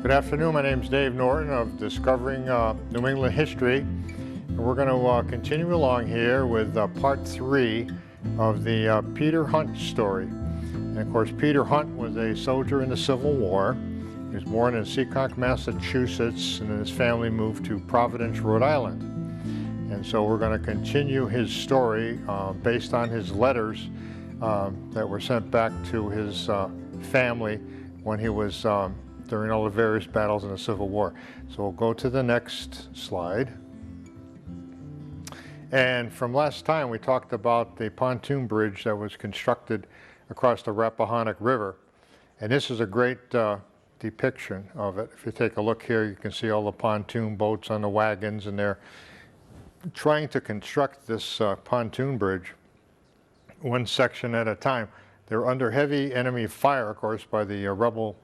Good afternoon, my name is Dave Norton of Discovering New England History. And we're going to continue along here with part 3 of the Peter Hunt story. And of course, Peter Hunt was a soldier in the Civil War. He was born in Seekonk, Massachusetts, and then his family moved to Providence, Rhode Island. And so we're going to continue his story based on his letters that were sent back to his family when he was during all the various battles in the Civil War. So we'll go to the next slide. And from last time we talked about the pontoon bridge that was constructed across the Rappahannock River. And this is a great depiction of it. If you take a look here, you can see all the pontoon boats on the wagons, and they're trying to construct this pontoon bridge one section at a time. They're under heavy enemy fire, of course, by the rebel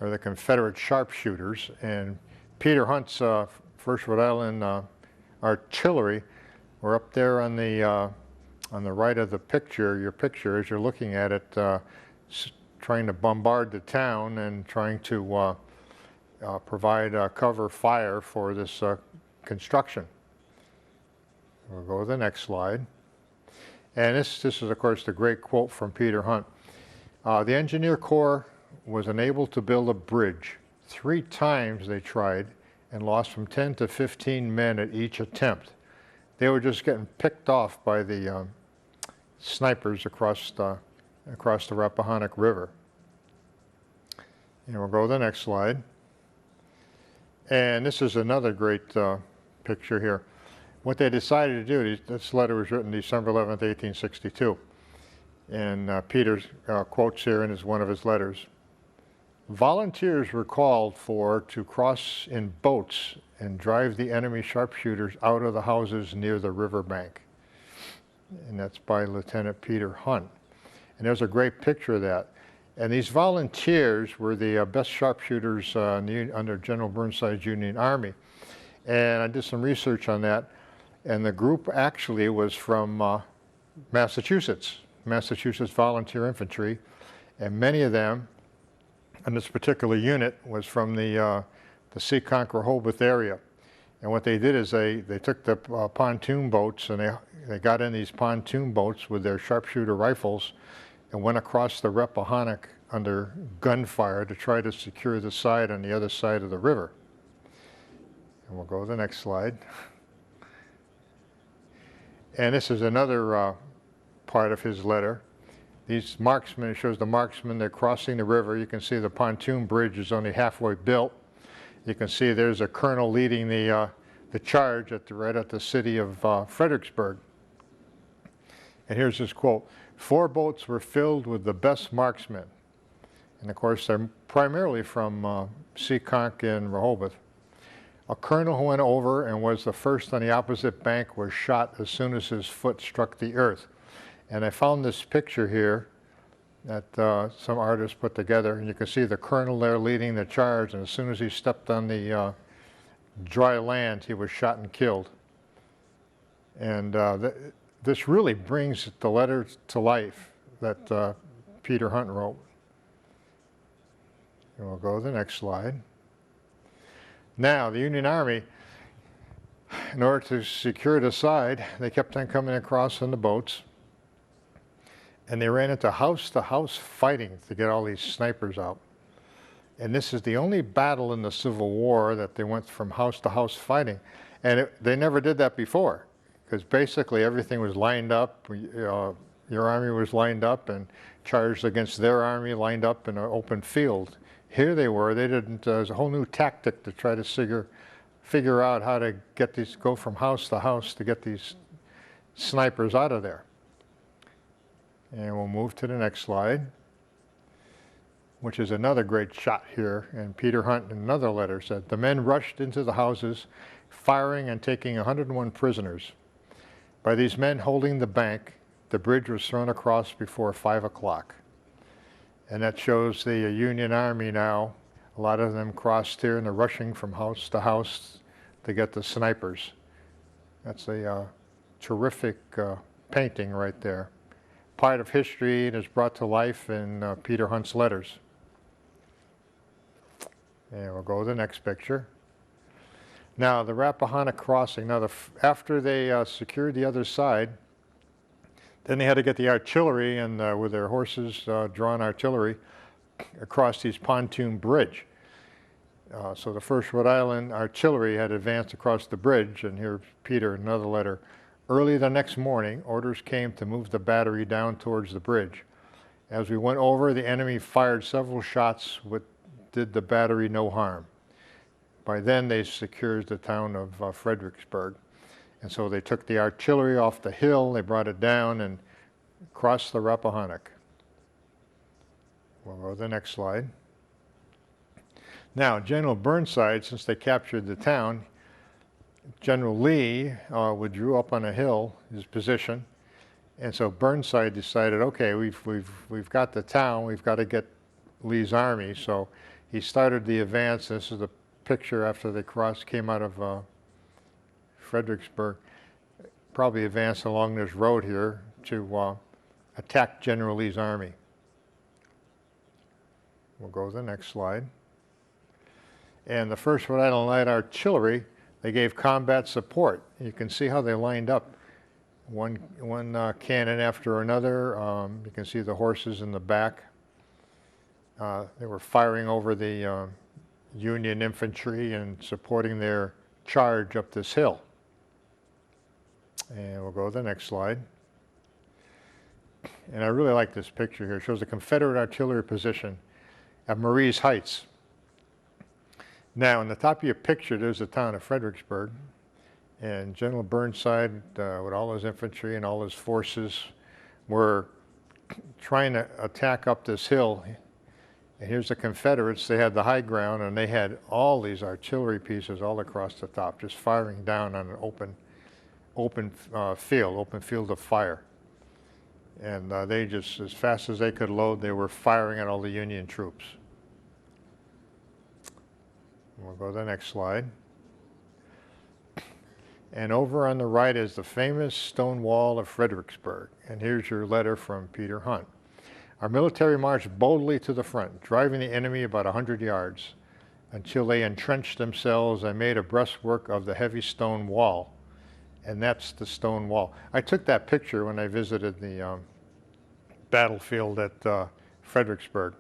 or the Confederate sharpshooters, and Peter Hunt's 1st Rhode Island Artillery were up there on the right of the picture, your picture, as you're looking at it, trying to bombard the town and trying to provide cover fire for this construction. We'll go to the next slide. And this is, of course, the great quote from Peter Hunt. The Engineer Corps was unable to build a bridge. 3 times they tried and lost from 10 to 15 men at each attempt. They were just getting picked off by the snipers across the Rappahannock River. And we'll go to the next slide. And this is another great picture here. What they decided to do, this letter was written December 11th, 1862. And Peter quotes here in one of his letters. Volunteers were called for to cross in boats and drive the enemy sharpshooters out of the houses near the riverbank. And that's by Lieutenant Peter Hunt. And there's a great picture of that. And these volunteers were the best sharpshooters under General Burnside's Union Army. And I did some research on that. And the group actually was from Massachusetts Volunteer Infantry. And many of them, and this particular unit, was from the Seekonk, Rehoboth area. And what they did is they took the pontoon boats, and they got in these pontoon boats with their sharpshooter rifles and went across the Rappahannock under gunfire to try to secure the side on the other side of the river. And we'll go to the next slide. And this is another part of his letter. These marksmen, it shows the marksmen, they're crossing the river. You can see the pontoon bridge is only halfway built. You can see there's a colonel leading the charge right at the city of Fredericksburg. And here's his quote. 4 boats were filled with the best marksmen. And of course, they're primarily from Seekonk and Rehoboth. A colonel who went over and was the first on the opposite bank was shot as soon as his foot struck the earth. And I found this picture here that some artists put together, and you can see the colonel there leading the charge, and as soon as he stepped on the dry land, he was shot and killed. And this really brings the letter to life that Peter Hunt wrote. And we'll go to the next slide. Now, the Union Army, in order to secure the side, they kept on coming across on the boats. And they ran into house-to-house fighting to get all these snipers out. And this is the only battle in the Civil War that they went from house-to-house fighting. And they never did that before, because basically everything was lined up. Your army was lined up and charged against their army lined up in an open field. Here they were. They didn't. There's a whole new tactic to try to figure out how to go from house to house to get these snipers out of there. And we'll move to the next slide, which is another great shot here. And Peter Hunt, in another letter, said, the men rushed into the houses, firing and taking 101 prisoners. By these men holding the bank, the bridge was thrown across before 5 o'clock. And that shows the Union Army now. A lot of them crossed here, and they're rushing from house to house to get the snipers. That's a terrific painting right there. Part of history and is brought to life in Peter Hunt's letters. And we'll go to the next picture. Now the Rappahannock Crossing. Now after they secured the other side, then they had to get the artillery and with their horses drawn artillery across these pontoon bridge. So the 1st Rhode Island Artillery had advanced across the bridge, and here's Peter, another letter. Early the next morning, orders came to move the battery down towards the bridge. As we went over, the enemy fired several shots which did the battery no harm. By then, they secured the town of Fredericksburg. And so they took the artillery off the hill, they brought it down and crossed the Rappahannock. We'll go to the next slide. Now, General Burnside, since they captured the town, General Lee withdrew up on a hill, his position, and so Burnside decided, okay, we've got the town, we've got to get Lee's army. So he started the advance. This is the picture after they came out of Fredericksburg, probably advanced along this road here to attack General Lee's army. We'll go to the next slide. And the 1st Rhode Island Light Artillery, they gave combat support. You can see how they lined up, one cannon after another. You can see the horses in the back. They were firing over the Union infantry and supporting their charge up this hill. And we'll go to the next slide. And I really like this picture here. It shows the Confederate artillery position at Marie's Heights. Now, on the top of your picture, there's the town of Fredericksburg. And General Burnside, with all his infantry and all his forces, were trying to attack up this hill. And here's the Confederates. They had the high ground, and they had all these artillery pieces all across the top, just firing down on an open field of fire. And they just, as fast as they could load, they were firing at all the Union troops. We'll go to the next slide. And over on the right is the famous stone wall of Fredericksburg. And here's your letter from Peter Hunt. Our military marched boldly to the front, driving the enemy about 100 yards until they entrenched themselves and made a breastwork of the heavy stone wall. And that's the stone wall. I took that picture when I visited the battlefield at Fredericksburg.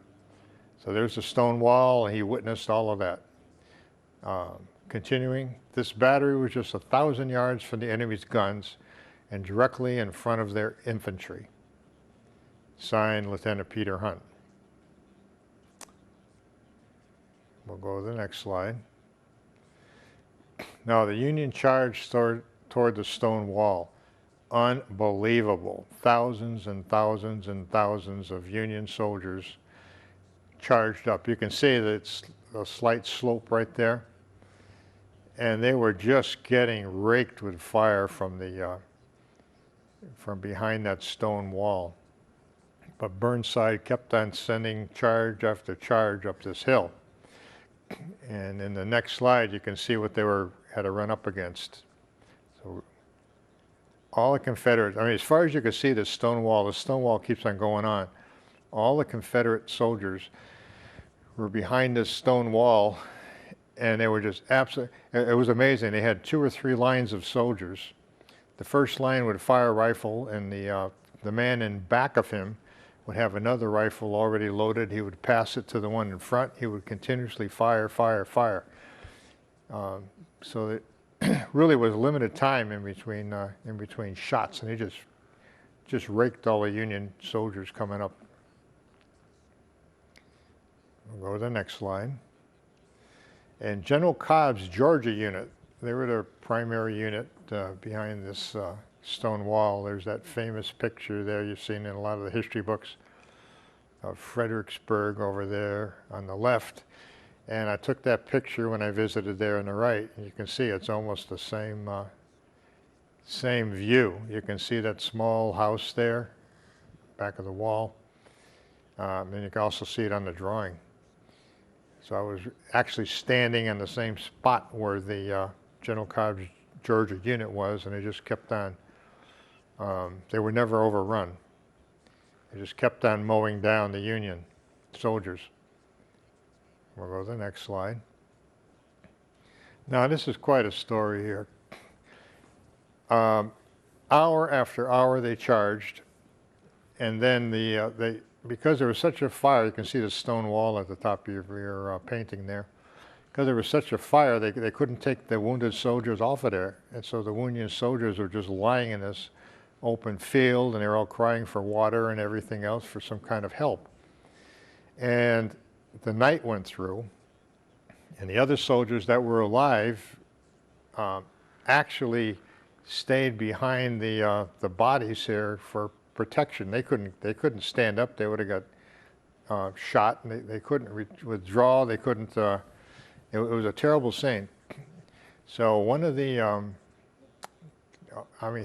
So there's the stone wall, and he witnessed all of that. Continuing, this battery was just 1,000 yards from the enemy's guns and directly in front of their infantry. Signed, Lieutenant Peter Hunt. We'll go to the next slide. Now, the Union charged toward the stone wall. Unbelievable. Thousands and thousands and thousands of Union soldiers charged up. You can see that it's a slight slope right there. And they were just getting raked with fire from behind that stone wall. But Burnside kept on sending charge after charge up this hill. And in the next slide, you can see what they had to run up against. So all the Confederates, I mean, as far as you can see the stone wall keeps on going on. All the Confederate soldiers were behind this stone wall, and they were just absolutely, it was amazing. They had 2 or 3 lines of soldiers. The first line would fire a rifle, and the man in back of him would have another rifle already loaded. He would pass it to the one in front. He would continuously fire, fire, fire. So it really was limited time in between shots, and he just raked all the Union soldiers coming up. We'll go to the next slide. And General Cobbs' Georgia unit, they were the primary unit behind this stone wall. There's that famous picture there you've seen in a lot of the history books of Fredericksburg over there on the left. And I took that picture when I visited there on the right. You can see it's almost the same view. You can see that small house there, back of the wall. And you can also see it on the drawing. So I was actually standing in the same spot where the General Cobbs Georgia unit was, and they just kept on. They were never overrun. They just kept on mowing down the Union soldiers. We'll go to the next slide. Now this is quite a story here. Hour after hour they charged, and then because there was such a fire, you can see the stone wall at the top of your painting there. Because there was such a fire, they couldn't take the wounded soldiers off of there, and so the Union soldiers were just lying in this open field, and they were all crying for water and everything else for some kind of help. And the night went through, and the other soldiers that were alive actually stayed behind the bodies here for protection. They couldn't stand up. They would have got shot, and they couldn't withdraw. They couldn't. It was a terrible scene. So one of the,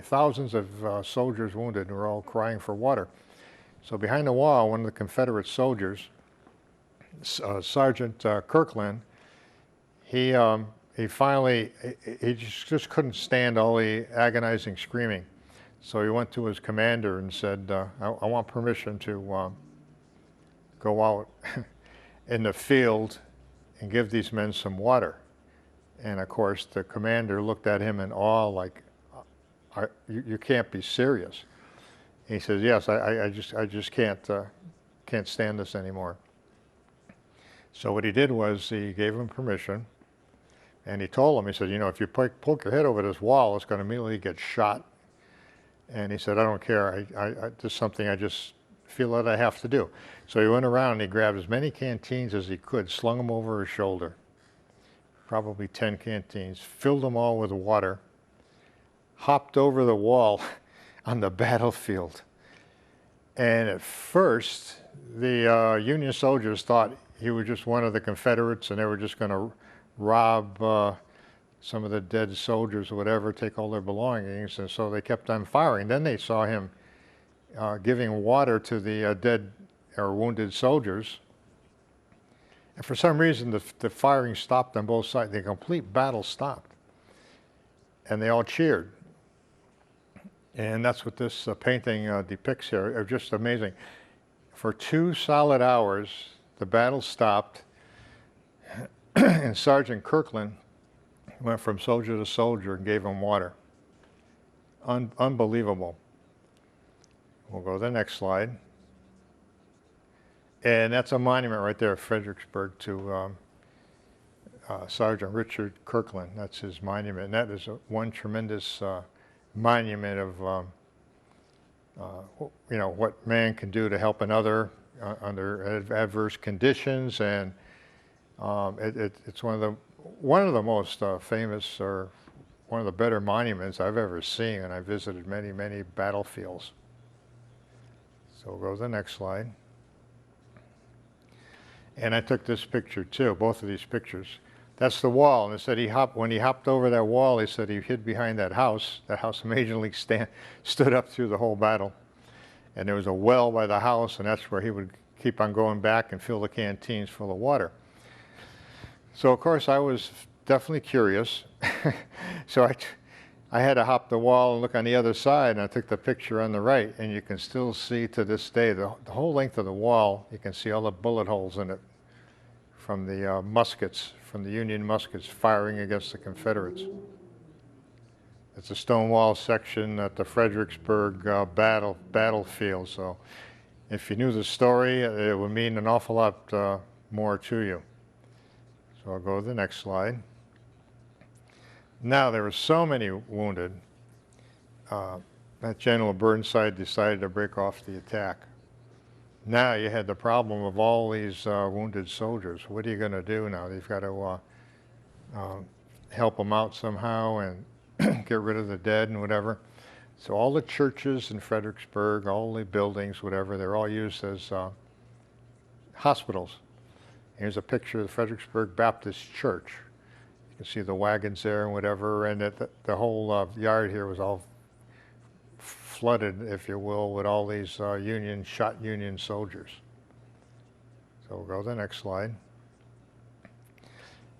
thousands of soldiers wounded were all crying for water. So behind the wall, one of the Confederate soldiers, Sergeant Kirkland, he finally, he just couldn't stand all the agonizing screaming. So he went to his commander and said, I want permission to go out in the field and give these men some water. And of course, the commander looked at him in awe, like, you can't be serious. And he says, yes, I just can't stand this anymore. So what he did was he gave him permission, and he told him, he said, if you poke your head over this wall, it's going to immediately get shot. And he said, I don't care. This is something I just feel that I have to do. So he went around and he grabbed as many canteens as he could, slung them over his shoulder, probably 10 canteens, filled them all with water, hopped over the wall on the battlefield. And at first, the Union soldiers thought he was just one of the Confederates and they were just going to rob some of the dead soldiers or whatever, take all their belongings, and so they kept on firing. Then they saw him giving water to the dead or wounded soldiers. And for some reason, the firing stopped on both sides. The complete battle stopped. And they all cheered. And that's what this painting depicts here. It's just amazing. For 2 solid hours, the battle stopped, and Sergeant Kirkland went from soldier to soldier and gave him water. Unbelievable. We'll go to the next slide. And that's a monument right there, Fredericksburg, to Sergeant Richard Kirkland. That's his monument. And that is one tremendous monument of what man can do to help another under adverse conditions, and it's one of the most famous, or one of the better monuments I've ever seen, and I visited many battlefields. So we'll go to the next slide. And I took this picture too, both of these pictures. That's the wall, and it said when he hopped over that wall, he said he hid behind that house. That house amazingly stood up through the whole battle. And there was a well by the house, and that's where he would keep on going back and fill the canteens full of water. So of course I was definitely curious. So I had to hop the wall and look on the other side, and I took the picture on the right, and you can still see to this day the whole length of the wall. You can see all the bullet holes in it from the muskets, from the Union muskets firing against the Confederates. It's a Stonewall section at the Fredericksburg battlefield. So if you knew the story, it would mean an awful lot more to you. So I'll go to the next slide. Now, there were so many wounded that General Burnside decided to break off the attack. Now you had the problem of all these wounded soldiers. What are you going to do now? You've got to help them out somehow and get rid of the dead and whatever. So all the churches in Fredericksburg, all the buildings, whatever, they're all used as hospitals. Here's a picture of the Fredericksburg Baptist Church. You can see the wagons there and whatever, and the whole yard here was all flooded, if you will, with all these shot Union soldiers. So we'll go to the next slide.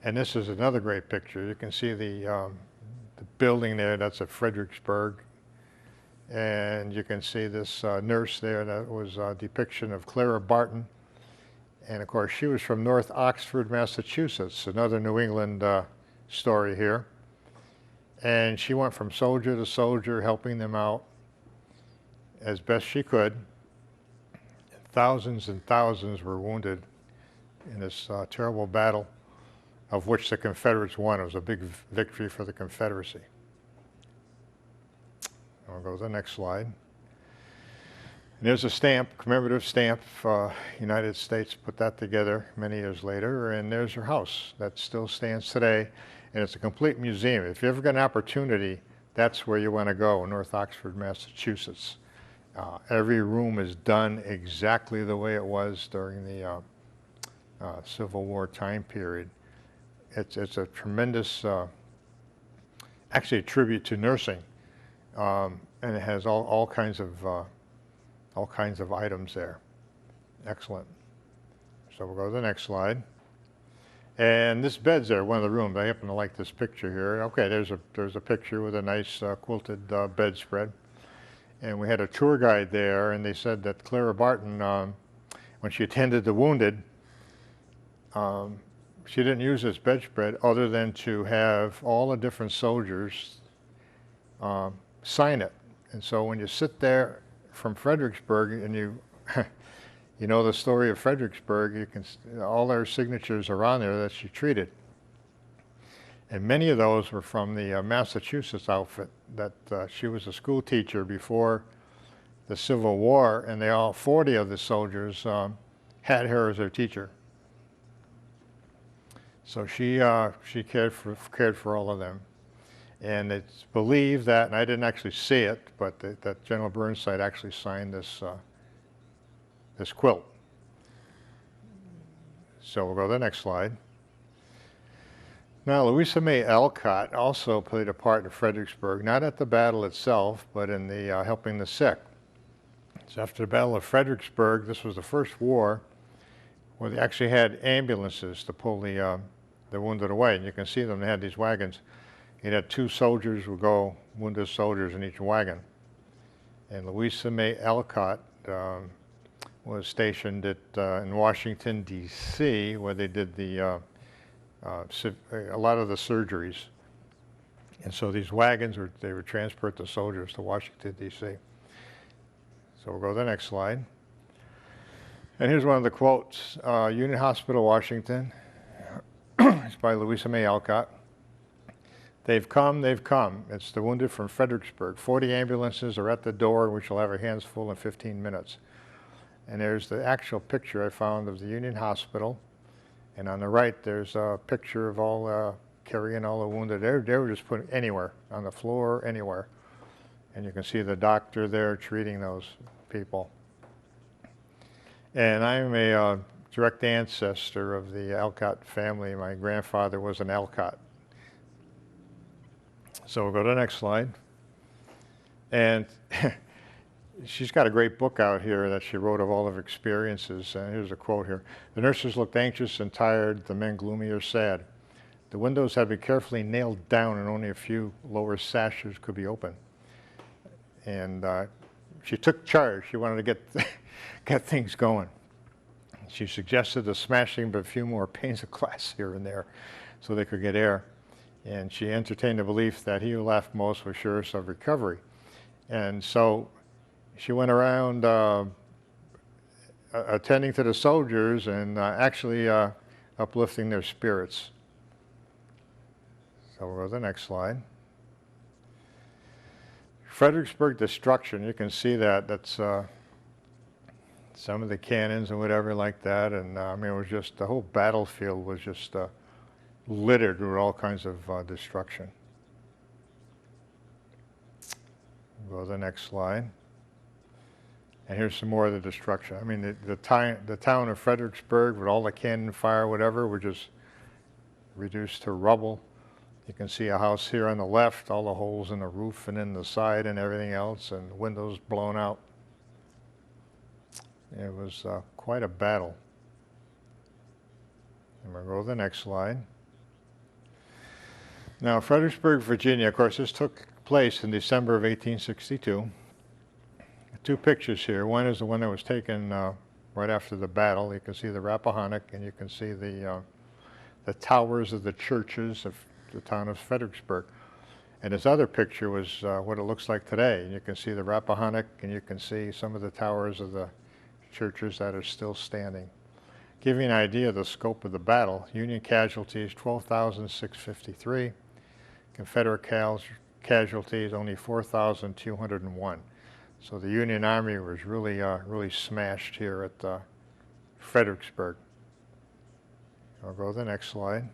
And this is another great picture. You can see the building there, that's at Fredericksburg. And you can see this nurse there, that was a depiction of Clara Barton. And of course, she was from North Oxford, Massachusetts, another New England story here. And she went from soldier to soldier, helping them out as best she could. Thousands and thousands were wounded in this terrible battle, of which the Confederates won. It was a big victory for the Confederacy. I'll go to the next slide. And there's a stamp, commemorative stamp. United States put that together many years later, and there's her house that still stands today, and it's a complete museum. If you ever get an opportunity, that's where you want to go, North Oxford, Massachusetts. Every room is done exactly the way it was during the Civil War time period. It's a tremendous, actually a tribute to nursing, and it has all kinds of items there. Excellent. So we'll go to the next slide. And this bed's there, one of the rooms. I happen to like this picture here. Okay, there's a picture with a nice quilted bedspread. And we had a tour guide there, and they said that Clara Barton, when she attended the wounded, she didn't use this bedspread other than to have all the different soldiers sign it. And so when you sit there from Fredericksburg and you know the story of Fredericksburg, you can all their signatures are on there that she treated. And many of those were from the Massachusetts outfit that she was a school teacher before the Civil War, and 40 of the soldiers had her as their teacher. So she cared for all of them. And it's believed that, and I didn't actually see it, but that General Burnside actually signed this this quilt. So we'll go to the next slide. Now, Luisa Maycott also played a part in Fredericksburg, not at the battle itself, but in the helping the sick. So after the Battle of Fredericksburg, this was the first war where they actually had ambulances to pull the wounded away. And you can see them, they had these wagons. You had 2 soldiers would go, wounded soldiers in each wagon. And Luisa Maycott was stationed in Washington, D.C., where they did a lot of the surgeries. And so these wagons, they would transport the soldiers to Washington, D.C. So we'll go to the next slide. And here's one of the quotes. Union Hospital, Washington. It's by Luisa Maycott. They've come, they've come. It's the wounded from Fredericksburg. 40 ambulances are at the door, and we shall have our hands full in 15 minutes. And there's the actual picture I found of the Union Hospital. And on the right, there's a picture of all carrying all the wounded. They were just put anywhere, on the floor, anywhere. And you can see the doctor there treating those people. And I'm a direct ancestor of the Alcott family. My grandfather was an Alcott. So we'll go to the next slide. And she's got a great book out here that she wrote of all of her experiences. And here's a quote here. The nurses looked anxious and tired, the men gloomy or sad. The windows had been carefully nailed down and only a few lower sashes could be opened. And she took charge. She wanted to get things going. She suggested the smashing of a few more panes of glass here and there so they could get air. And she entertained the belief that he who laughed most was surest of recovery. And so she went around attending to the soldiers and actually uplifting their spirits. So we'll go to the next slide. Fredericksburg Destruction, you can see that's some of the cannons and whatever like that. And I mean, it was just, the whole battlefield was just littered with all kinds of destruction. We'll go to the next slide. And here's some more of the destruction. I mean, the town of Fredericksburg, with all the cannon fire, whatever, were just reduced to rubble. You can see a house here on the left, all the holes in the roof and in the side and everything else, and the windows blown out. It was quite a battle. And we'll go to the next slide. Now, Fredericksburg, Virginia, of course, this took place in December of 1862. 2 pictures here. One is the one that was taken right after the battle. You can see the Rappahannock, and you can see the towers of the churches of the town of Fredericksburg. And this other picture was what it looks like today. And you can see the Rappahannock, and you can see some of the towers of the churches that are still standing. Give you an idea of the scope of the battle. Union casualties, 12,653. Confederate casualties, only 4,201. So the Union Army was really, really smashed here at Fredericksburg. I'll go to the next slide.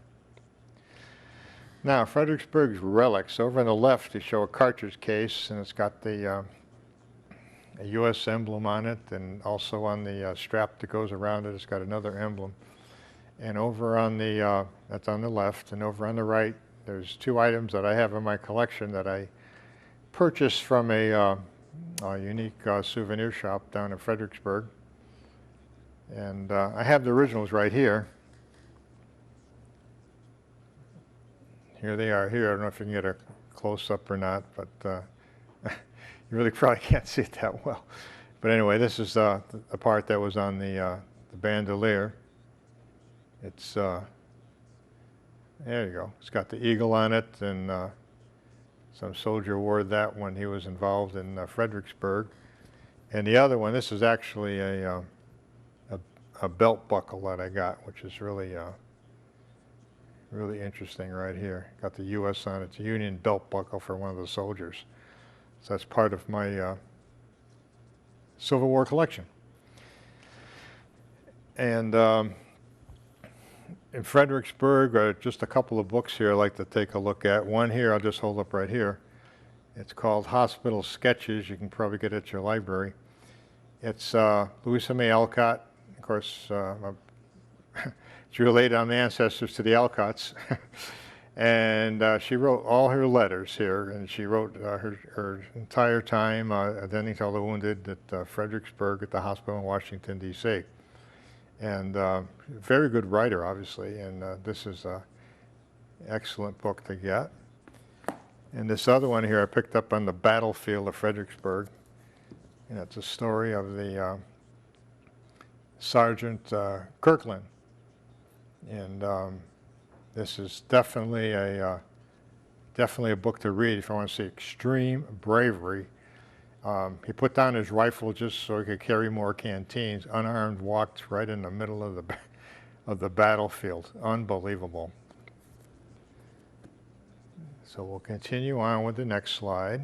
Now, Fredericksburg's relics. Over on the left, they show a cartridge case, and it's got the a U.S. emblem on it, and also on the strap that goes around it, it's got another emblem. And over on the, that's on the left, and over on the right, there's two items that I have in my collection that I purchased from a unique souvenir shop down in Fredericksburg. And I have the originals right here. Here they are here. I don't know if you can get a close-up or not, but you really probably can't see it that well. But anyway, this is the part that was on the bandolier. It's, there you go. It's got the eagle on it, and some soldier wore that when he was involved in Fredericksburg. And the other one, this is actually a belt buckle that I got, which is really really interesting right here. Got the U.S. on it. It's a Union belt buckle for one of the soldiers. So that's part of my Civil War collection. And in Fredericksburg, just a couple of books here I'd like to take a look at. One here, I'll just hold up right here. It's called Hospital Sketches. You can probably get it at your library. It's Luisa Maycott. Of course, it's related on the ancestors to the Alcotts. And she wrote all her letters here, and she wrote her entire time attending to all the wounded at Fredericksburg at the hospital in Washington, D.C. And very good writer, obviously, and this is an excellent book to get. And this other one here I picked up on the battlefield of Fredericksburg, and it's a story of the Sergeant Kirkland. And this is definitely a book to read if you want to see extreme bravery. He put down his rifle just so he could carry more canteens. Unarmed, walked right in the middle of the battlefield. Unbelievable. So we'll continue on with the next slide.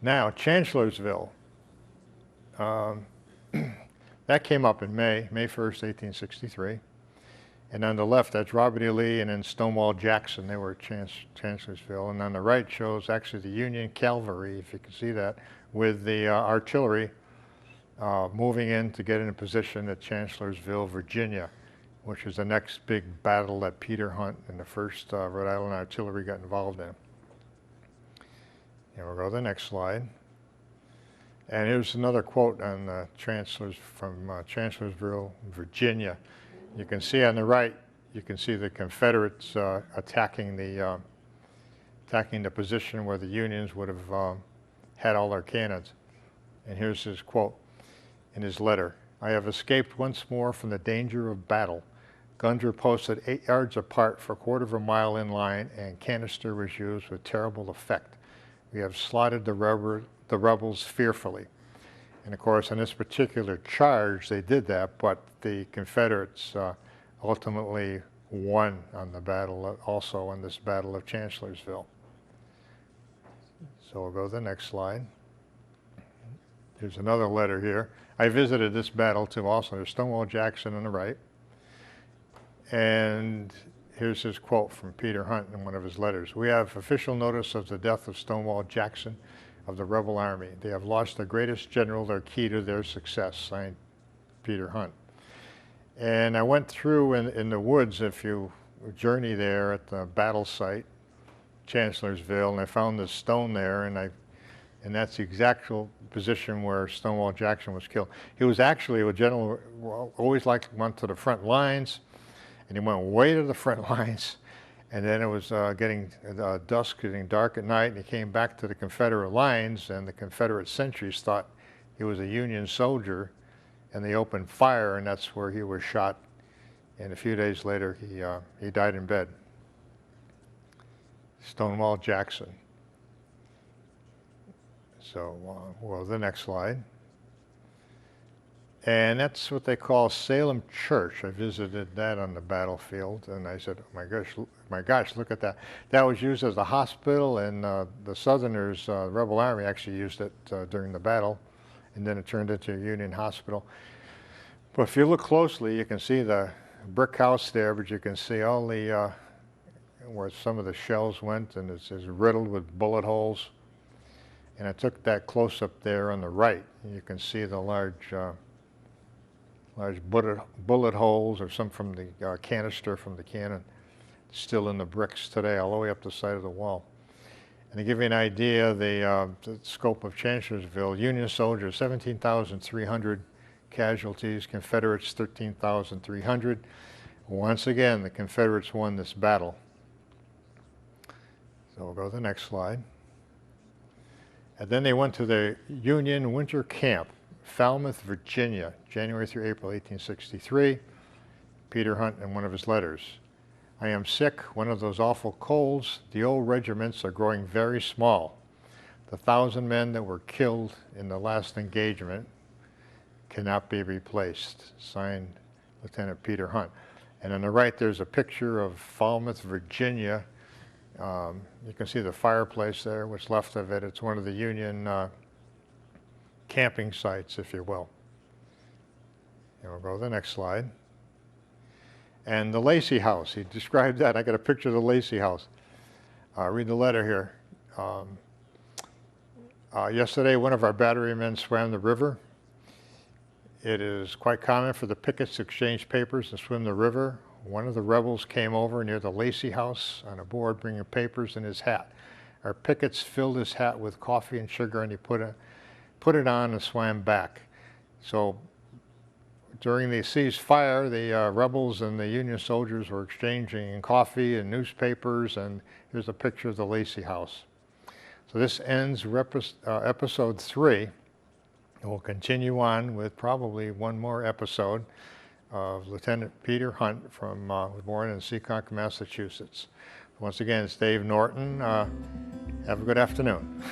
Now, Chancellorsville. That came up in May 1st, 1863. And on the left, that's Robert E. Lee, and then Stonewall Jackson. They were at Chancellorsville. And on the right shows actually the Union cavalry, if you can see that, with the artillery moving in to get in a position at Chancellorsville, Virginia, which is the next big battle that Peter Hunt and the 1st Rhode Island Artillery got involved in. And we'll go to the next slide. And here's another quote on from Chancellorsville, Virginia. You can see on the right, you can see the Confederates attacking the position where the Unions would have had all their cannons. And here's his quote in his letter. "I have escaped once more from the danger of battle. Guns were posted 8 yards apart for a quarter of a mile in line, and canister was used with terrible effect. We have slaughtered the rebels fearfully." And of course, in this particular charge, they did that, but the Confederates ultimately won on the battle, also on this Battle of Chancellorsville. So we'll go to the next slide. There's another letter here. I visited this battle too also. There's Stonewall Jackson on the right. And here's his quote from Peter Hunt in one of his letters. "We have official notice of the death of Stonewall Jackson of the rebel army. They have lost the greatest general, their key to their success." Signed, Peter Hunt. And I went through in the woods, if you journey there at the battle site, Chancellorsville, and I found this stone there, and that's the exact position where Stonewall Jackson was killed. He was actually a general, always went to the front lines, and he went way to the front lines. And then it was getting dusk, getting dark at night, and he came back to the Confederate lines, and the Confederate sentries thought he was a Union soldier, and they opened fire, and that's where he was shot. And a few days later, he died in bed. Stonewall Jackson. So, well, the next slide. And that's what they call Salem Church. I visited that on the battlefield, and I said, oh my gosh, look at that. That was used as a hospital, and the Southerners, the Rebel Army, actually used it during the battle, and then it turned into a Union hospital. But if you look closely, you can see the brick house there, but you can see all the, where some of the shells went, and it's riddled with bullet holes. And I took that close-up there on the right, and you can see the large bullet holes, or some from the canister from the cannon, still in the bricks today, all the way up the side of the wall. And to give you an idea, the scope of Chancellorsville, Union soldiers, 17,300 casualties, Confederates, 13,300. Once again, the Confederates won this battle. So we'll go to the next slide. And then they went to the Union winter camp, Falmouth, Virginia, January through April 1863. Peter Hunt in one of his letters. I am sick, one of those awful colds. The old regiments are growing very small. The 1,000 men that were killed in the last engagement cannot be replaced. Signed, Lieutenant Peter Hunt. And on the right, there's a picture of Falmouth, Virginia. You can see the fireplace there, what's left of it. It's one of the Union camping sites, if you will. And we'll go to the next slide. And the Lacey House, he described that. I got a picture of the Lacey House. Read the letter here. Yesterday, one of our batterymen swam the river. It is quite common for the pickets to exchange papers and swim the river. One of the rebels came over near the Lacey House on a board bringing papers in his hat. Our pickets filled his hat with coffee and sugar, and he put it on and swam back. So during the ceasefire, the rebels and the Union soldiers were exchanging coffee and newspapers, and here's a picture of the Lacey House. So this ends episode 3, and we'll continue on with probably one more episode of Lieutenant Peter Hunt from, was born in Seekonk, Massachusetts. Once again, it's Dave Norton. Have a good afternoon.